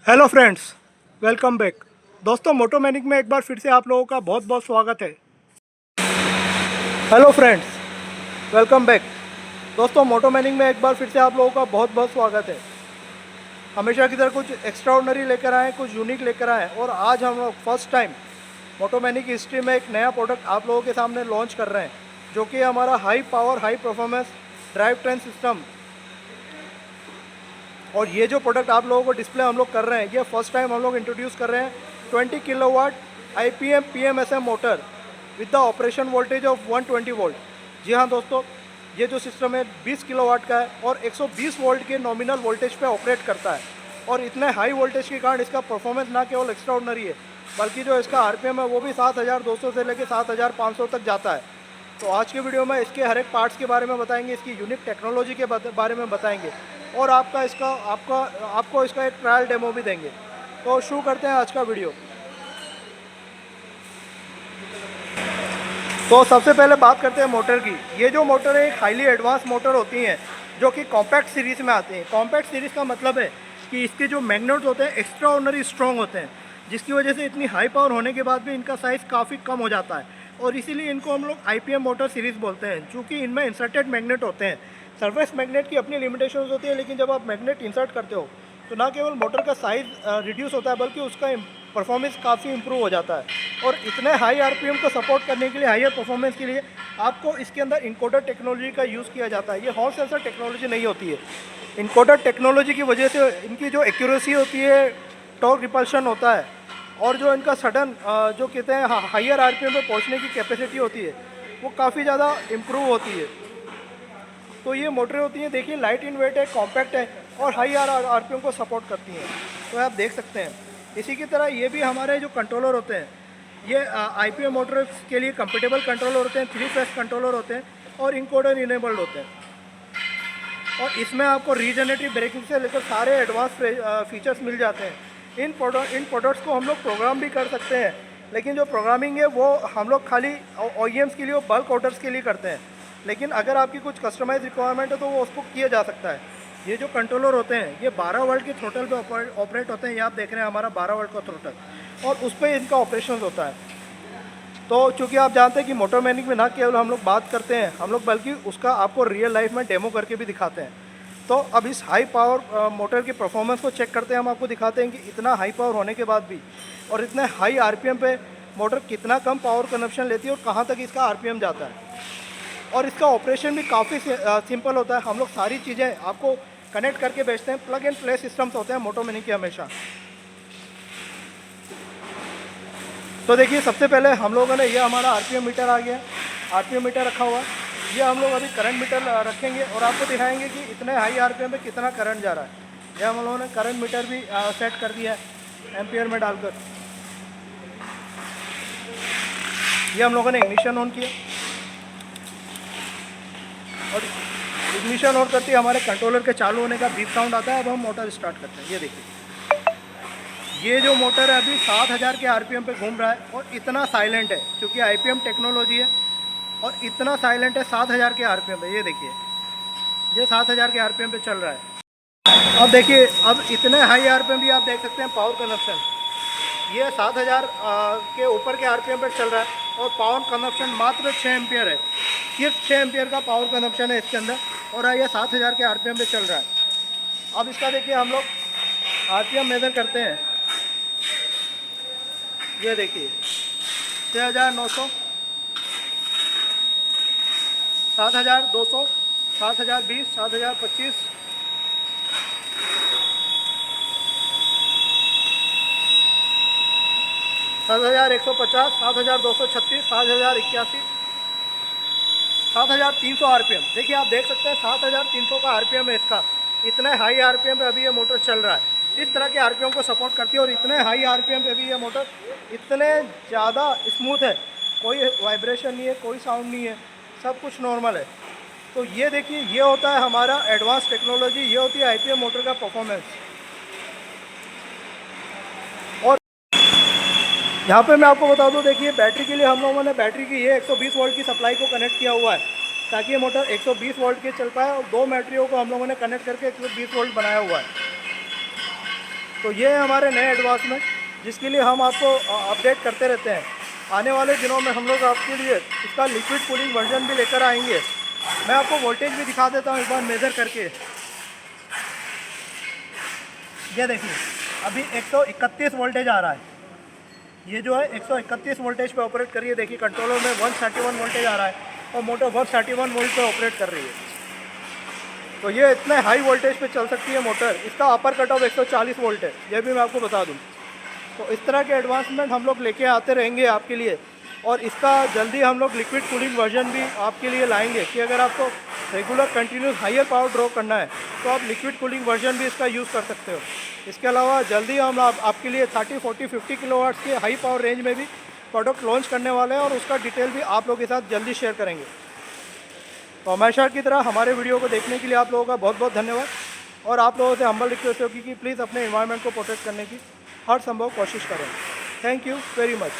Hello friends, welcome back. दोस्तों, मोटोमैनिक में एक बार फिर से आप लोगों का बहुत बहुत स्वागत है। Hello friends, welcome back. दोस्तों, मोटोमैनिक में एक बार फिर से आप लोगों का बहुत बहुत स्वागत है। हमेशा की तरह कुछ एक्स्ट्रा ऑर्डिनरी लेकर आए, कुछ यूनिक लेकर आए और आज हम लोग फर्स्ट टाइम मोटोमैनिक की हिस्ट्री में एक नया प्रोडक्ट आप लोगों के सामने लॉन्च कर रहे हैं, जो कि हमारा high power high performance drive train system. और ये जो प्रोडक्ट आप लोगों को डिस्प्ले हम लोग कर रहे हैं, ये फर्स्ट टाइम हम लोग इंट्रोड्यूस कर रहे हैं 20 kilowatt IPM PMSM motor with the operation voltage of 120 volt. जी हाँ दोस्तों, ये जो सिस्टम है 20 किलोवाट का है और 120 वोल्ट के नॉमिनल वोल्टेज पे ऑपरेट करता है। और इतने हाई वोल्टेज के कारण इसका परफॉर्मेंस ना केवल एक्स्ट्रा ऑर्डिनरी है, बल्कि जो इसका RPM है वो भी 7200 से लेकर 7500 तक जाता है। तो आज के वीडियो में इसके हर एक पार्ट्स के बारे में बताएंगे, इसकी यूनिक टेक्नोलॉजी के बारे में बताएंगे और आपको इसका एक ट्रायल डेमो भी देंगे। तो शुरू करते हैं आज का वीडियो। तो सबसे पहले बात करते हैं मोटर की। ये जो मोटर है एक हाईली एडवांस मोटर होती हैं, जो कि कॉम्पैक्ट सीरीज़ में आती हैं। कॉम्पैक्ट सीरीज़ का मतलब है कि इसके जो मैग्नेट्स होते हैं एक्स्ट्रा ऑर्डिनरी स्ट्रॉन्ग होते हैं, जिसकी वजह से इतनी हाई पावर होने के बाद भी इनका साइज़ काफ़ी कम हो जाता है और इसीलिए इनको हम लोग IPM मोटर सीरीज़ बोलते हैं, क्योंकि इनमें इंसर्टेड मैग्नेट होते हैं। सरफेस मैग्नेट की अपनी लिमिटेशंस होती है, लेकिन जब आप मैग्नेट इंसर्ट करते हो तो ना केवल मोटर का साइज़ रिड्यूस होता है, बल्कि उसका परफॉर्मेंस काफ़ी इंप्रूव हो जाता है। और इतने हाई RPM को सपोर्ट करने के लिए, हायर परफॉर्मेंस के लिए आपको इसके अंदर इनकोडर टेक्नोलॉजी का यूज़ किया जाता है। ये हॉल सेंसर टेक्नोलॉजी नहीं होती है। इनकोडर टेक्नोलॉजी की वजह से इनकी जो एक्यूरेसी होती है, टॉर्क रिपल्शन होता है और जो इनका सडन जो कहते हैं हायर RPM पे पहुंचने की कैपेसिटी होती है, वो काफ़ी ज़्यादा इम्प्रूव होती है। तो ये मोटरें होती हैं, देखिए लाइट इन वेट है, कॉम्पैक्ट है और हाई RPM को सपोर्ट करती हैं। तो आप देख सकते हैं। इसी की तरह ये भी हमारे जो कंट्रोलर होते हैं, ये IPM मोटर्स के लिए कंपेटेबल कंट्रोलर होते हैं, 3 फेस कंट्रोलर होते हैं और इनकोडर इनेबल्ड होते हैं। और इसमें आपको रीजनरेटिव ब्रेकिंग से लेकर सारे एडवांस फीचर्स मिल जाते हैं। इन प्रोडक्ट्स को हम लोग प्रोग्राम भी कर सकते हैं, लेकिन जो प्रोग्रामिंग है वो हम लोग खाली OEMs के लिए और बल्क ऑर्डर्स के लिए करते हैं। लेकिन अगर आपकी कुछ कस्टमाइज रिक्वायरमेंट है तो वो उसको किया जा सकता है। ये जो कंट्रोलर होते हैं ये 12 वोल्ट के थ्रोटल पे ऑपरेट होते हैं। ये आप देख रहे हैं हमारा 12 वोल्ट का थ्रोटल, और उस पर इनका ऑपरेशन होता है। तो चूँकि आप जानते हैं कि मोटोमैनिक में ना केवल हम लोग बात करते हैं, हम लोग बल्कि उसका आपको रियल लाइफ में डेमो करके भी दिखाते हैं। तो अब इस हाई पावर मोटर की परफॉर्मेंस को चेक करते हैं। हम आपको दिखाते हैं कि इतना हाई पावर होने के बाद भी और इतने हाई RPM पे मोटर कितना कम पावर कंजप्शन लेती है और कहाँ तक इसका RPM जाता है। और इसका ऑपरेशन भी काफ़ी सिंपल होता है। हम लोग सारी चीज़ें आपको कनेक्ट करके बेचते हैं। प्लग एंड प्ले सिस्टम्स होते हैं मोटोमैनिक के हमेशा। तो देखिए, सबसे पहले हम लोगों ने ये हमारा RPM मीटर आ गया, RPM मीटर रखा हुआ। ये हम लोग अभी करंट मीटर रखेंगे और आपको दिखाएंगे कि इतने हाई RPM पे कितना करंट जा रहा है। ये हम लोगों ने करंट मीटर भी सेट कर दिया है एम्पियर में डालकर। ये हम लोगों ने इग्निशन ऑन किया और इग्निशन ऑन करते ही हमारे कंट्रोलर के चालू होने का बीप साउंड आता है। अब हम मोटर स्टार्ट करते हैं। ये देखिए, ये जो मोटर है अभी 7000 के RPM पे घूम रहा है और इतना साइलेंट है, क्योंकि IPM टेक्नोलॉजी है और इतना साइलेंट है 7000 के RPM पे। ये देखिए, ये 7000 के RPM पे चल रहा है। अब देखिए, अब इतने हाई RPM भी आप देख सकते हैं पावर कंजप्शन। ये 7000 के ऊपर के RPM पर चल रहा है और पावर कंजप्शन मात्र 6 एम्पियर है। सिर्फ 6 एम्पियर का पावर कंजप्शन है इसके अंदर और ये 7000 के RPM पे चल रहा है। अब इसका देखिए, हम लोग RPM मेजर करते हैं। ये देखिए, 6900, 7200, 7020, 7025, 7150, 7236, 7081, 7300 RPM। देखिए, आप देख सकते हैं 7300 का RPM है इसका। इतने हाई RPM पे अभी ये मोटर चल रहा है। इस तरह के RPM को सपोर्ट करती है और इतने हाई RPM पे भी ये मोटर इतने ज़्यादा स्मूथ है, कोई वाइब्रेशन नहीं है, कोई साउंड नहीं है, सब कुछ नॉर्मल है। तो ये देखिए, ये होता है हमारा एडवांस टेक्नोलॉजी, ये होती है IPM मोटर का परफॉर्मेंस। और यहाँ पे मैं आपको बता दूँ, देखिए बैटरी के लिए हम लोगों ने बैटरी की ये 120 वोल्ट की सप्लाई को कनेक्ट किया हुआ है, ताकि ये मोटर 120 वोल्ट के चल पाए। और 2 बैटरियों को हम लोगों ने कनेक्ट करके 120 वोल्ट बनाया हुआ है। तो ये है हमारे नए एडवांसमेंट, जिसके लिए हम आपको अपडेट करते रहते हैं। आने वाले दिनों में हम लोग आपके लिए इसका लिक्विड कूलिंग वर्जन भी लेकर आएंगे। मैं आपको वोल्टेज भी दिखा देता हूँ एक बार मेज़र करके। ये देखिए, अभी 131 वोल्टेज आ रहा है। ये जो है 131 वोल्टेज पे ऑपरेट करिए। देखिए कंट्रोलर में 131 वोल्टेज आ रहा है और मोटर 131 वोल्ट पे ऑपरेट कर रही है। तो ये इतने हाई वोल्टेज पे चल सकती है मोटर। इसका अपर कट ऑफ 140 वोल्ट है, ये भी मैं आपको बता दूँ। तो इस तरह के एडवांसमेंट हम लोग लेके आते रहेंगे आपके लिए, और इसका जल्दी हम लोग लिक्विड कूलिंग वर्जन भी आपके लिए लाएंगे कि अगर आपको regular continuous higher power draw करना है तो आप लिक्विड कूलिंग वर्जन भी इसका यूज़ कर सकते हो। इसके अलावा जल्दी हम आपके लिए 30, 40, 50 किलोवाट्स के हाई पावर रेंज में भी प्रोडक्ट लॉन्च करने वाले हैं, और उसका डिटेल भी आप लोगों के साथ जल्दी शेयर करेंगे। तो हमेशा की तरह हमारे वीडियो को देखने के लिए आप लोगों का बहुत बहुत धन्यवाद, और आप लोगों से हम्बल रिक्वेस्ट होगी कि प्लीज़ अपने एनवायरनमेंट को प्रोटेक्ट करने की हर संभव कोशिश करें। Thank you very much.